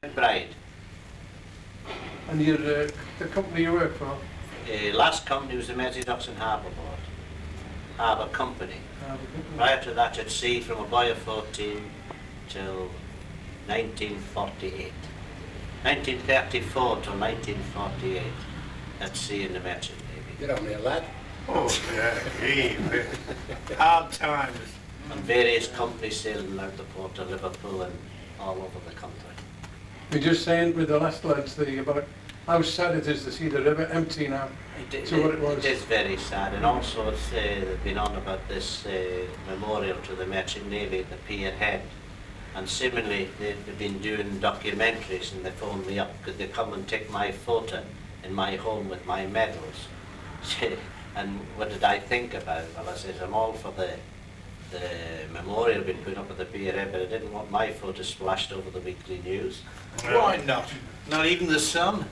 Bride. And you're the company you work for? Last company was the Mersey Docks and Harbour Board. Harbour Company. Prior to that at sea from a boy of 14 till 1948. 1934 till 1948 at sea in the Merchant Navy. You're only a lad. Oh, yeah, hard times. And various companies sailing out the port of Liverpool and all over the country. You're just saying with the last lads thing about how sad it is to see the river empty now to what it was. It is very sad, and also it's, they've been on about this memorial to the Merchant Navy at the pier head. And similarly, they've been doing documentaries, and they phoned me up because they come and take my photo in my home with my medals. And what did I think about it? Well, I said, I'm all for the memorial being put up at the pier head, but I didn't want my photo splashed over the weekly news. Why not? Not even the sun?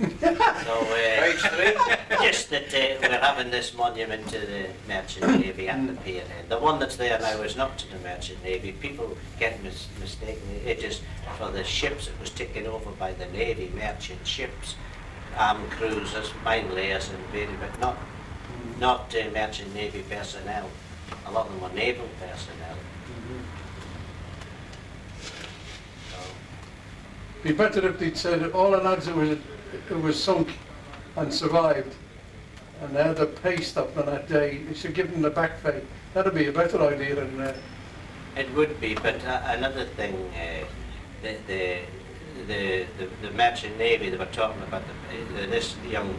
So, Page 3. just that we're having this monument to the Merchant Navy at the pier head. The one that's there now is not to the Merchant Navy. People get mistaken. It is for the ships that was taken over by the Navy, merchant ships, armed cruisers, mine layers, and very, but not Merchant Navy personnel. A lot of them were naval personnel. It'd be better if they'd said all the lads who was sunk and survived and they had the pay stop on that day, they should give them the back pay. That'd be a better idea than It would be, but another thing, the Merchant Navy, they were talking about this young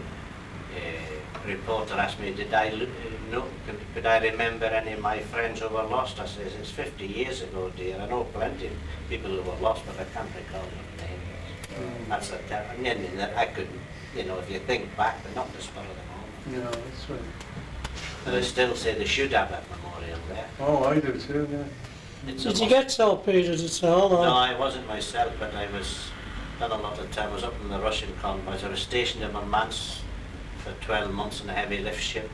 reporter asked me, could I remember any of my friends who were lost? I says, it's 50 years ago, dear. I know plenty of people who were lost, but I can't recall their names. That's that I couldn't, if you think back, they're not the spur of the moment. no, that's right. But I still say they should have that memorial there. Oh, I do too, yeah. Did you get saltpeter at all? No, I wasn't myself, but I was done a lot of time. I was up in the Russian convoys. I was stationed in Murmansk for 12 months in a heavy lift ship,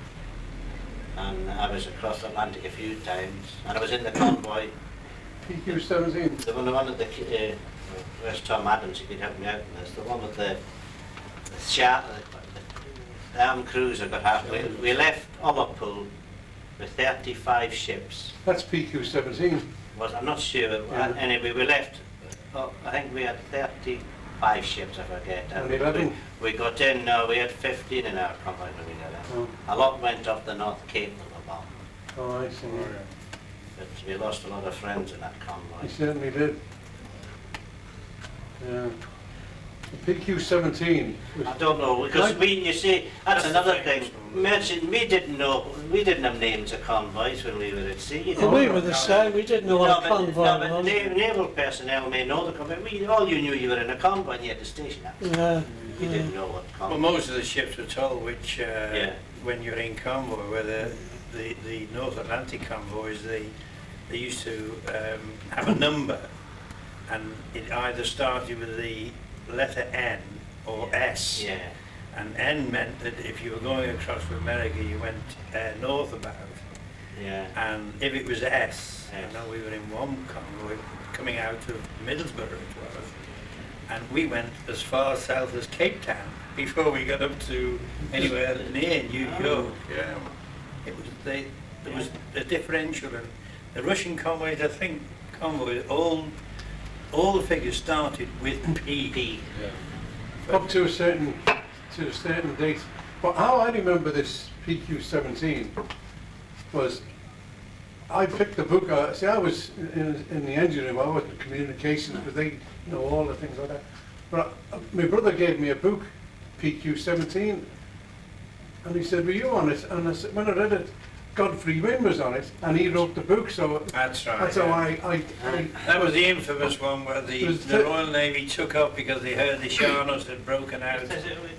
and I was across the Atlantic a few times, and I was in the convoy. PQ-17? The one at the, where's Tom Adams, he could help me out in this, the one with the armed cruiser got half. We left Liverpool with 35 ships. That's PQ-17. I'm not sure, anyway, we left, I think we had 35 ships, I forget. And 11? We got in, we had 15 in our convoy when we got in. Oh. A lot went off the North Cape of the bomb, Oh, I see. but we lost a lot of friends in that convoy. You certainly did. Yeah. The PQ-17 was... I don't know, because you see, that's another thing. Merchant, we didn't have names of convoys when we were at sea. Well, we were the same, we didn't know what a convoy but was. naval personnel may know the convoy. All you knew you were in a convoy and you had to station that. Yeah, You didn't know what convoy. Well, most of the ships were told which, when you're in convoy, where the North Atlantic convoys, they used to have a number, and it either started with the letter N or S. Yeah. And N meant that if you were going across from America, you went north about. Yeah. And if it was S, we were in one convoy coming out of Middlesbrough, it was, and we went as far south as Cape Town before we got up to anywhere near New York. Yeah. It was there was a differential, and the Russian convoys, I think, all the figures started with P. Up to a certain date. But how I remember this PQ-17 was, I picked the book up. See, I was in the engine room. I wasn't in communications, but they know all the things like that. But my brother gave me a book, PQ-17, and he said, "Were you on it?" And I said, when I read it, Godfrey Wynne was on it, and he wrote the book, so That's right. that's how I That was the infamous one where the Royal Navy took off because they heard the Sharnos had broken out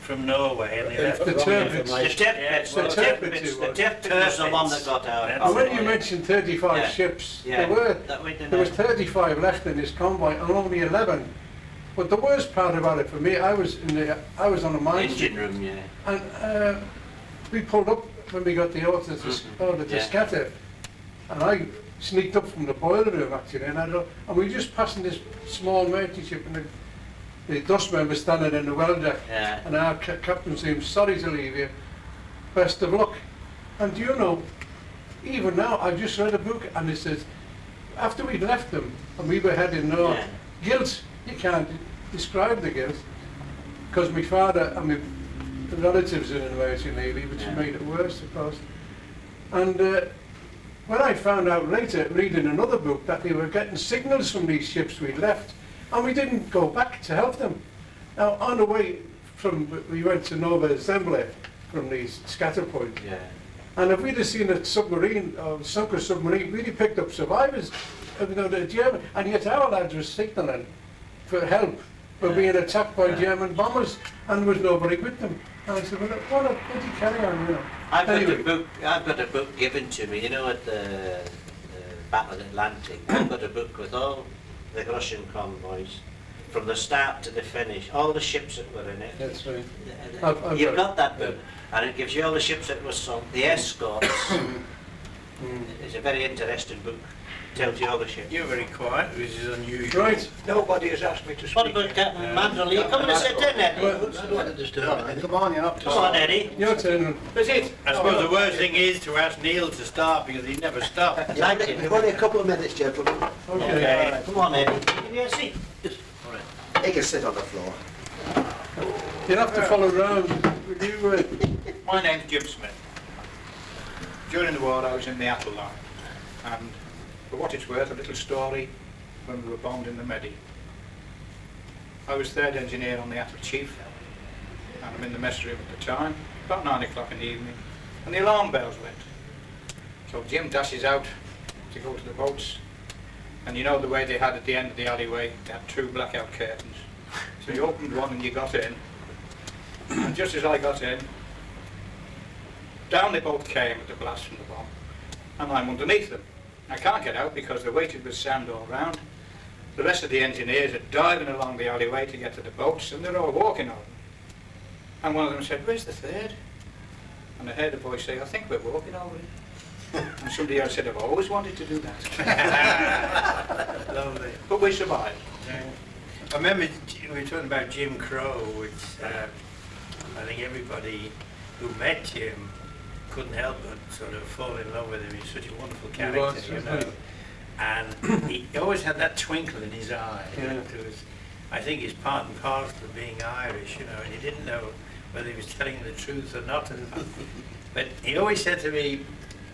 from Norway, and they left the Tirpitz. The Tirpitz was the one that got out. And when you mentioned 35 ships, there was 35 left in this convoy, and only 11. But the worst part about it for me, I was on a mine engine room, and we pulled up when we got the order to scatter, and I sneaked up from the boiler room actually, and we were just passing this small merchant ship, and the dustmen were standing in the well deck, Yeah. and our captain saying, sorry to leave you, best of luck. And do you know, even now, I just read a book, and it says, after we'd left them, and we were heading north, Yeah. guilt, you can't describe the guilt, because my father, I mean, the relatives in the American Navy, which Yeah. made it worse, of course. And when I found out later, reading another book, that they were getting signals from these ships we'd left, and we didn't go back to help them. Now, on the way we went to Nova Assembly from these scatter points, Yeah. and if we'd have seen a submarine, or sunk a submarine, we'd have picked up survivors, the German, and yet our lads were signaling for help, for being attacked by Yeah. German bombers, and there was nobody with them. And I said, well, what a bloody carry on, you know. I've got Anyway. a book given to me, you know, at the Battle of the Atlantic. I've got a book with all the Russian convoys, from the start to the finish, all the ships that were in it. That's right. I've You've got got that book, and it gives you all the ships that were sunk, the escorts. It's a very interesting book. Tells you all the ships. You're very quiet, which is unusual. Right. Nobody has asked me to speak. What about Captain Mandel? Are you coming to sit in, Eddie? Well, I don't want to disturb you. Come on, you're up to Come on, Eddie. your turn. That's it. I suppose the worst thing is to ask Neil to start because he never stopped. Thank you. You've only a couple of minutes, gentlemen. Okay. Okay. Come on, Eddie. Give me a seat. He can sit on the floor. You'll have to follow round. Will you, My name's Jim Smith. During the war I was in the Attle line, and for what it's worth, a little story when we were bombed in the Medi. I was third engineer on the Attle Chief, and I'm in the mess room at the time, about 9 o'clock in the evening, and the alarm bells went. So Jim dashes out to go to the boats, and you know the way they had at the end of the alleyway, they had 2 blackout curtains. So you opened one and you got in, and just as I got in, down they both came with the blast from the bomb, and I'm underneath them. I can't get out because they're weighted with sand all round. The rest of the engineers are diving along the alleyway to get to the boats, and they're all walking on them. And one of them said, "Where's the third?" And I heard a voice say, "I think we're walking over it." And somebody else said, "I've always wanted to do that." Lovely. But we survived. I remember we were talking about Jim Crow, which I think everybody who met Jim couldn't help but sort of fall in love with him. He's such a wonderful character, you know. And he always had that twinkle in his eye. Yeah. It was, I think it's part and parcel of being Irish, you know, and he didn't know whether he was telling the truth or not. But he always said to me,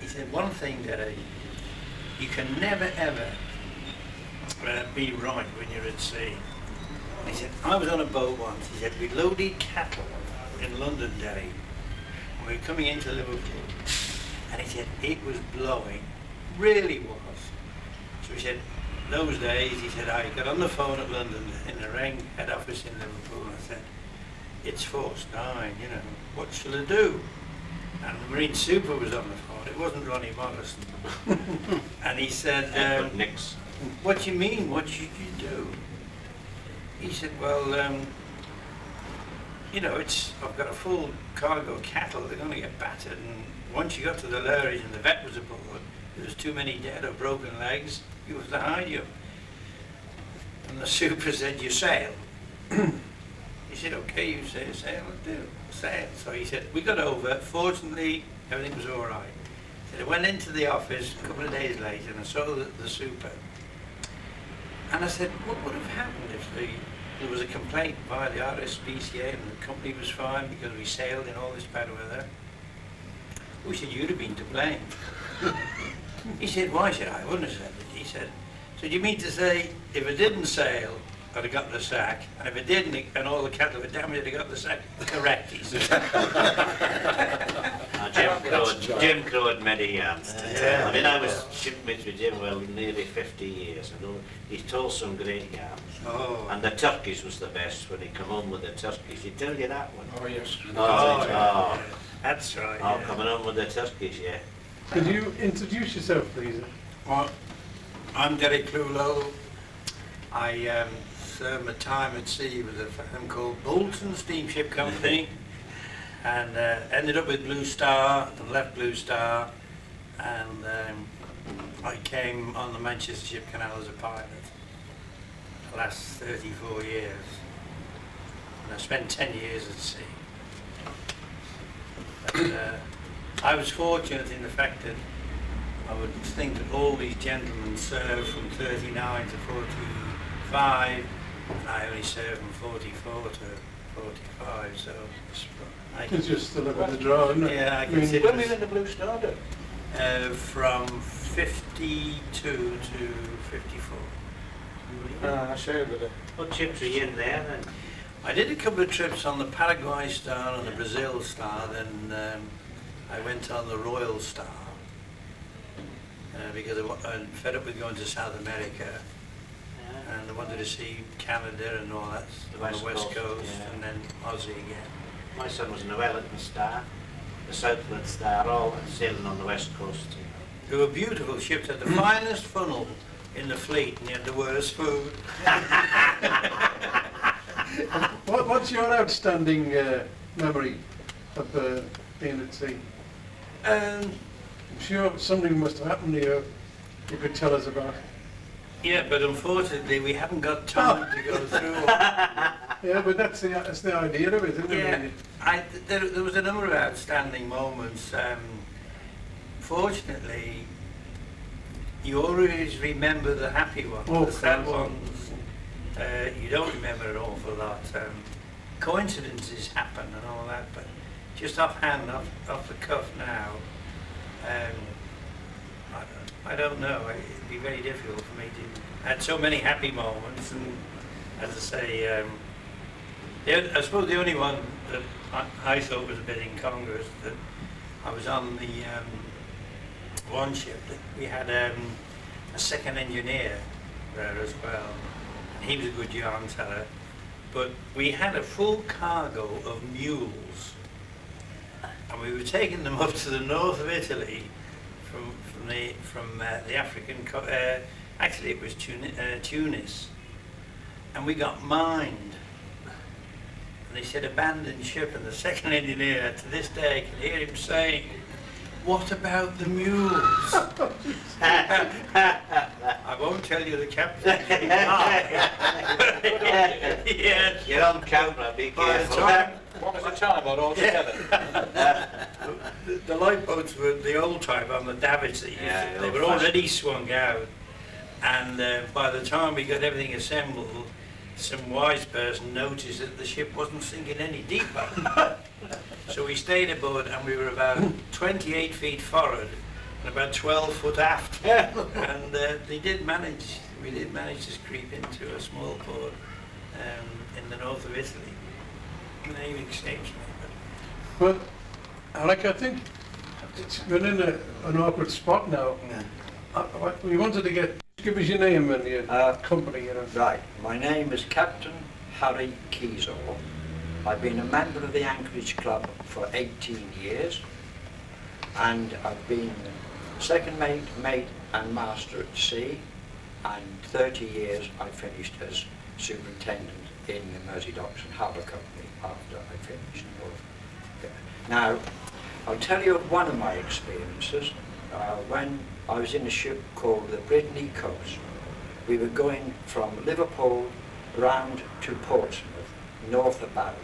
he said, one thing that you can never ever be right when you're at sea. He said, I was on a boat once, he said, we loaded cattle in Londonderry, and we were coming into Liverpool, and he said, it was blowing, really was. So he said, those days, he said, I got on the phone at London, in the Ring head office in Liverpool, and I said, it's 4-9, you know, what shall I do? And the Marine Super was on the phone, it wasn't Ronnie Morrison. And he said, Edward Nix. what do you mean, what should you do? He said, well, you know, I've got a full cargo of cattle, they're going to get battered, and once you got to the lorries and the vet was aboard, there was too many dead or broken legs, you have to hide you. And the super said, you sail. He said, okay, you say sail, I'll do, sail. So he said, we got over, fortunately, everything was all right. He said, I went into the office a couple of days later and I saw the super. And I said, what would have happened if there was a complaint by the RSPCA and the company was fined because we sailed in all this bad weather? We said, you'd have been to blame. He said, why? I said, I wouldn't have said it. He said, so do you mean to say, if I didn't sail, I'd have got the sack, and if I didn't, and all the cattle were damaged, I'd have got the sack? Correct, he said. Jim Crow had many yarns to tell. Yeah. I mean, I was shipmates with Jim, well, nearly 50 years. And he told some great yarns. Oh, And the turkeys was the best when he come home with the turkeys. He tell you that one. Oh, yes. Oh, that's right. oh, yeah. coming home with the turkeys, yeah. could you introduce yourself, please? Well, I'm Derek Clulow. I served my time at sea with a firm called Bolton Steamship Company, and ended up with Blue Star and left Blue Star, and I came on the Manchester Ship Canal as a pilot the last 34 years. and I spent 10 years at sea. But, I was fortunate in the fact that I would think that all these gentlemen served from 39 to 45, and I only served from 44 to 45, so I It's just the look of the draw, isn't it? yeah, I I mean, consider When were you in the Blue Star, then? from 52 to 54. I say with it. What chips were you in there then? I did a couple of trips on the Paraguay Star and the Brazil Star, then I went on the Royal Star because I'm fed up with going to South America, and I wanted to see Canada and all that on the West Coast, yeah. and then Aussie again. My son was in the Wellington Star, the Southland Star, all sailing on the west coast. They were beautiful ships, had the finest funnel in the fleet, and you had the worst food. What's your outstanding memory of being at sea? I'm sure something must have happened to you could tell us about. Yeah, but unfortunately we haven't got time to go through all. Yeah, but that's the idea of it, isn't Yeah, it? there was a number of outstanding moments. Fortunately, you always remember the happy ones. Oh, The sad course. ones, you don't remember an awful lot. Coincidences happen and all that, but just offhand, off the cuff now, I don't know. It'd be very difficult for me to. I had so many happy moments, and as I say, I suppose the only one that I thought was a bit incongruous, that I was on the one ship that we had a second engineer there as well, and he was a good yarn teller, but we had a full cargo of mules, and we were taking them up to the north of Italy from the African actually it was Tunis, and we got mined. And they said abandoned ship, and the second engineer to this day can hear him saying, "What about the mules?" I won't tell you the captain. Yes. You're on camera, be By the careful. time, One at a time or all together? the lifeboats were the old type on the davits that Yeah, they were already swung out, and by the time we got everything assembled, some wise person noticed that the ship wasn't sinking any deeper. So we stayed aboard, and we were about 28 feet forward and about 12 foot aft. And we did manage to creep into a small port in the north of Italy. And they escaped me. Well, Alec, I think we're in an awkward spot now. We wanted to give us your name and your company, you know. Right, my name is Captain Harry Keysall. I've been a member of the Anchorage Club for 18 years, and I've been second mate and master at sea, and 30 years I finished as superintendent in the Mersey Docks and Harbour Company after I finished. Now, I'll tell you of one of my experiences. When I was in a ship called the Brittany Coast, we were going from Liverpool round to Portsmouth, north about.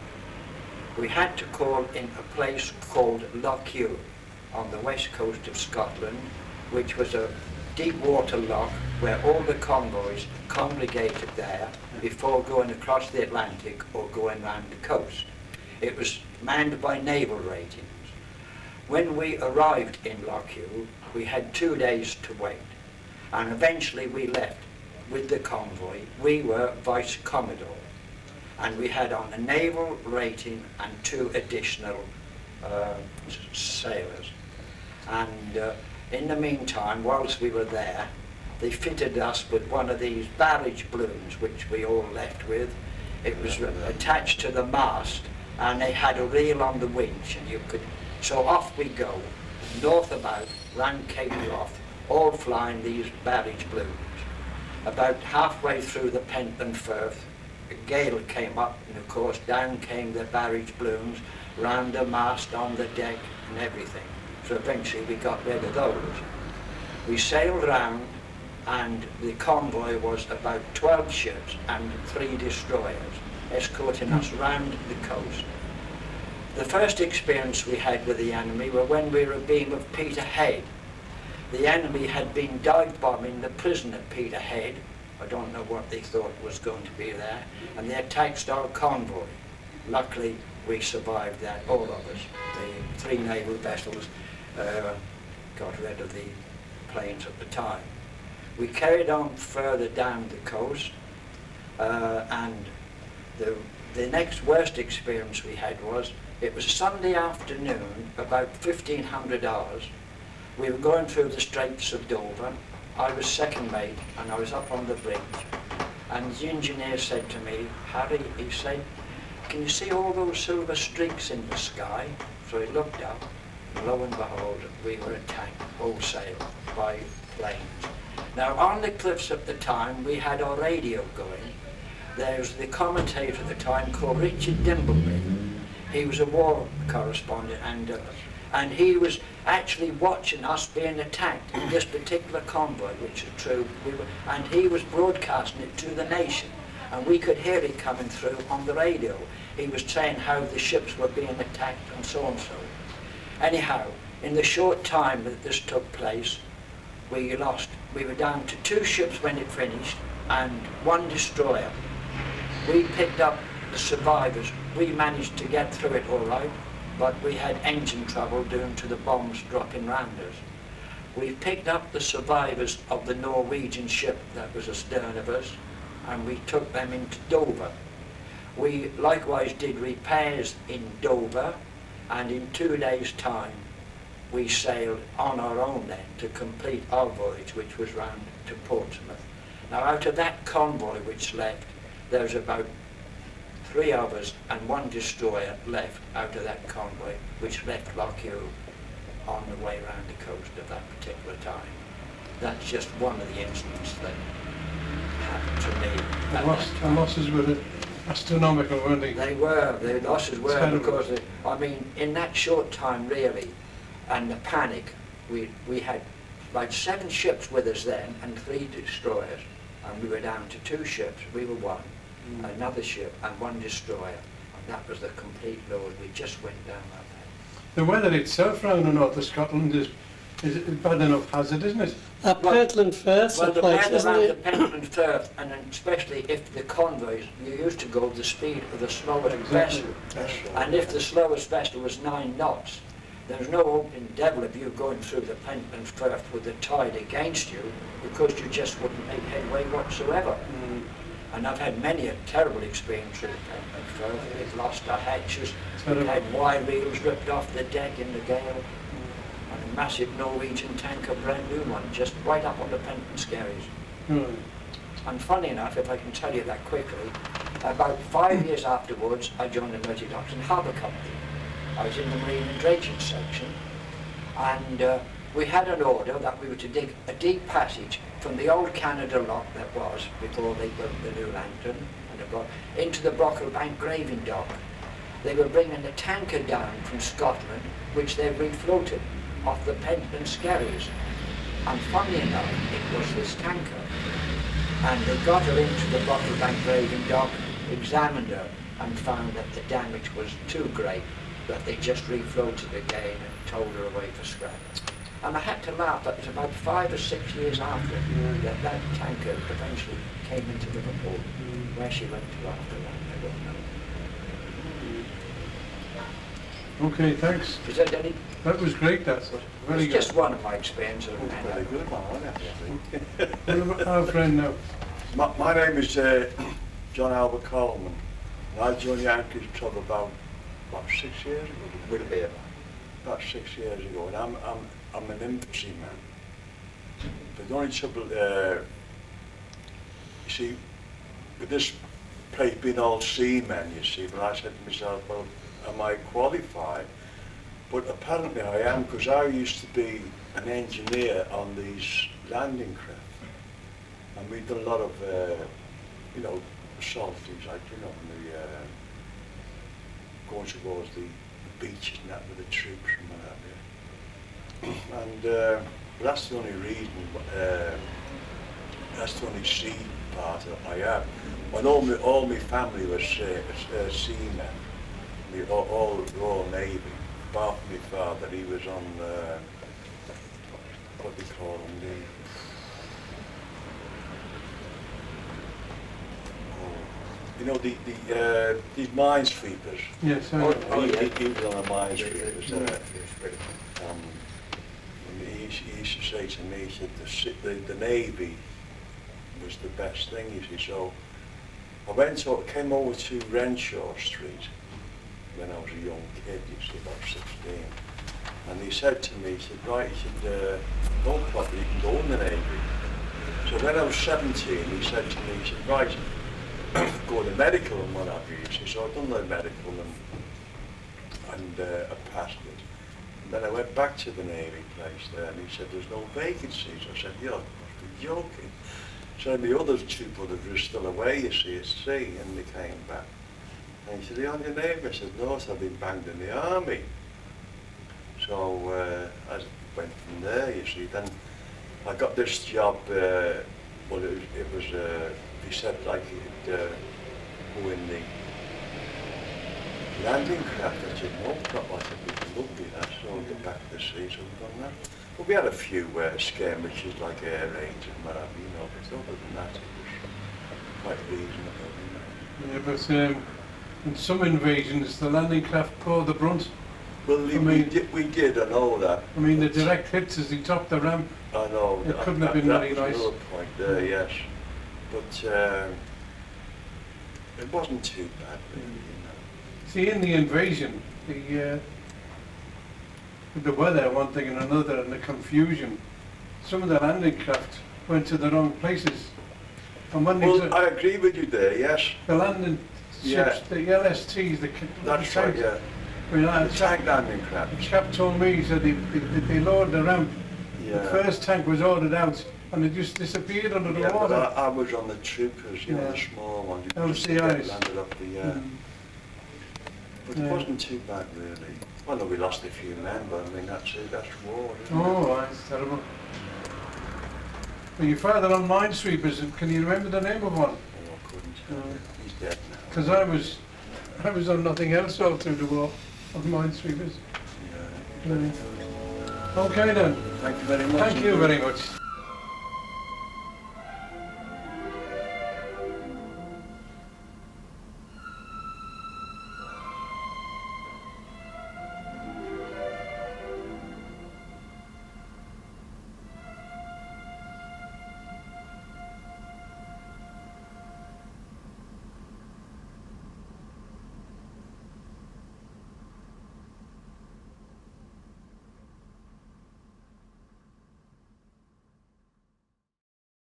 We had to call in a place called Lough on the west coast of Scotland, which was a deep water lock where all the convoys congregated there before going across the Atlantic or going round the coast. It was manned by naval ratings. When we arrived in Lough, we had 2 days to wait, and eventually we left with the convoy. We were Vice Commodore, and we had on a naval rating and 2 additional sailors. And in the meantime, whilst we were there, they fitted us with one of these barrage balloons, which we all left with. It was attached to the mast, and they had a reel on the winch, and you could. So off we go, north about, round Cape Wrath, all flying these barrage balloons. About halfway through the Pentland Firth, a gale came up, and of course down came the barrage balloons, round the mast, on the deck, and everything. So eventually we got rid of those. We sailed round, and the convoy was about 12 ships and 3 destroyers. escorting us round the coast. The first experience we had with the enemy were when we were abeam of Peterhead. The enemy had been dive bombing the prison at Peterhead. I don't know what they thought was going to be there, and they attacked our convoy. Luckily, we survived that, all of us. The 3 naval vessels got rid of the planes at the time. We carried on further down the coast, and the next worst experience we had was, it was a Sunday afternoon, about 1500 hours. We were going through the Straits of Dover. I was second mate, and I was up on the bridge, and the engineer said to me, Harry, he said, can you see all those silver streaks in the sky? So he looked up, and lo and behold, we were attacked wholesale by planes. Now, on the cliffs at the time, we had our radio going. There was the commentator at the time called Richard Dimbleby. He was a war correspondent, and he was actually watching us being attacked in this particular convoy, which is true. And he was broadcasting it to the nation, and we could hear it coming through on the radio. He was saying how the ships were being attacked and so and so. Anyhow, in the short time that this took place, we lost. We were down to 2 ships when it finished, and 1 destroyer. We picked up the survivors. We managed to get through it all right, but we had engine trouble due to the bombs dropping round us. We picked up the survivors of the Norwegian ship that was astern of us, and we took them into Dover. We likewise did repairs in Dover, and in 2 days' time we sailed on our own then to complete our voyage, which was round to Portsmouth. Now, out of that convoy which left, there's about 3 of us and 1 destroyer left out of that convoy, which left Lockheed on the way round the coast at that particular time. That's just one of the incidents that happened to me. The losses were astronomical, weren't they? They were, the losses were, Terrible. because, I mean, in that short time really, and the panic, we had about 7 ships with us then, and 3 destroyers, and we were down to 2 ships. We were 1, another ship, and 1 destroyer, and that was the complete load. We just went down that way. The weather itself around the north of Scotland is bad enough hazard, isn't it? Pentland Firth's Well, a the place, weather isn't around the it? Pentland Firth, and especially if the convoys, you used to go the speed of the slowest vessel. And if the slowest vessel was 9 knots, there's no open devil of you going through the Pentland Firth with the tide against you, because you just wouldn't make headway whatsoever. And I've had many a terrible experience with the Pentland Firth. We've lost our hatches, we've had wire reels ripped off the deck in the gale, and a massive Norwegian tanker, brand new one, just right up on the Pentland Skerries. And funny enough, if I can tell you that quickly, about 5 years afterwards, I joined the Merchant Docks and Harbour Company. I was in the Marine and Dredging section, and we had an order that we were to dig a deep passage from the old Canada lock that was, before they built the new lantern, and into the Brocklebank graving dock. They were bringing a tanker down from Scotland, which they refloated off the Pentland Skerries. And funny enough, it was this tanker. And they got her into the Brocklebank graving dock, examined her, and found that the damage was too great, that they just refloated again and towed her away for scrap. And I had to laugh. That was about 5 or 6 years after that tanker eventually came into Liverpool. Where she went to after that, I don't know. Okay, thanks. Is that any? That was great, that's very It's good. just one of my experiences. Very good one, wasn't it? What about our friend now? My name is John Albert Coleman. I joined the Anchorage Club about 6 years ago. Would it be About 6 years ago, and I'm an infantry man. But the only trouble, you see, with this place being all seamen, you see, but I said to myself, well, am I qualified? But apparently I am, because I used to be an engineer on these landing craft. And we've done a lot of, assault things like, going towards the beaches and that with the troops and what have you. And that's the only reason, that's the only sea part that I have. when all my family was seamen, all Royal Navy, apart from my father, he was on, what do you call them, these minesweepers. Yes, I He know. was on a minesweepers. And he used to say to me, he said the Navy was the best thing, you see. So I came over to Renshaw Street when I was a young kid, you see, about 16. And he said to me, he said, right, he said, no problem, you can go in the Navy. So when I was 17, he said to me, he said, right, go to medical and what have you, you see. So I'd done the medical and I passed it. And then I went back to the Navy place there and he said, there's no vacancies. I said, you must be joking. So the other two brothers were still away, you see, at sea, and they came back. And he said, are you on your Navy? I said, no, so I've been banged in the army. So I went from there, you see. Then I got this job, well, it was he said like he'd go in the landing craft. I said, no, not like it would be lovely, that, so I'll get back to the sea, so we've done that. But we had a few skirmishes like air raids and what have you, but other than that it was quite reasonable, you know. Yeah, but in some invasions, the landing craft bore the brunt. Well, we did, I know that. I mean, the direct hits as he topped the ramp. I know. It couldn't have been very that was nice. another point there, yes. But it wasn't too bad, really, you know. See, in the invasion, the weather, one thing and another, and the confusion, some of the landing craft went to the wrong places. And when Well, I agree with you there, yes. the landing Yeah. ships, the LSTs, the That's right, tanks, yeah. I mean, The tank landing craft. the chap told me, he said they lowered the ramp. The Yeah. first tank was ordered out, and it just disappeared under the Yeah, but water. I was on the troopers, you know, Yeah. the small ones. You Oh, just see, get I was- landed up the, Mm. But Yeah. it wasn't too bad, really. Well, no, we lost a few men, but I mean, that's it, that's war, isn't it? Oh, that's terrible. Well, your father on minesweepers, can you remember the name of one? Oh, I couldn't tell No. you. He's dead now. Because I was on nothing else all through the war, of minesweepers. Yeah. Okay then, Thank you very much. thank you very much.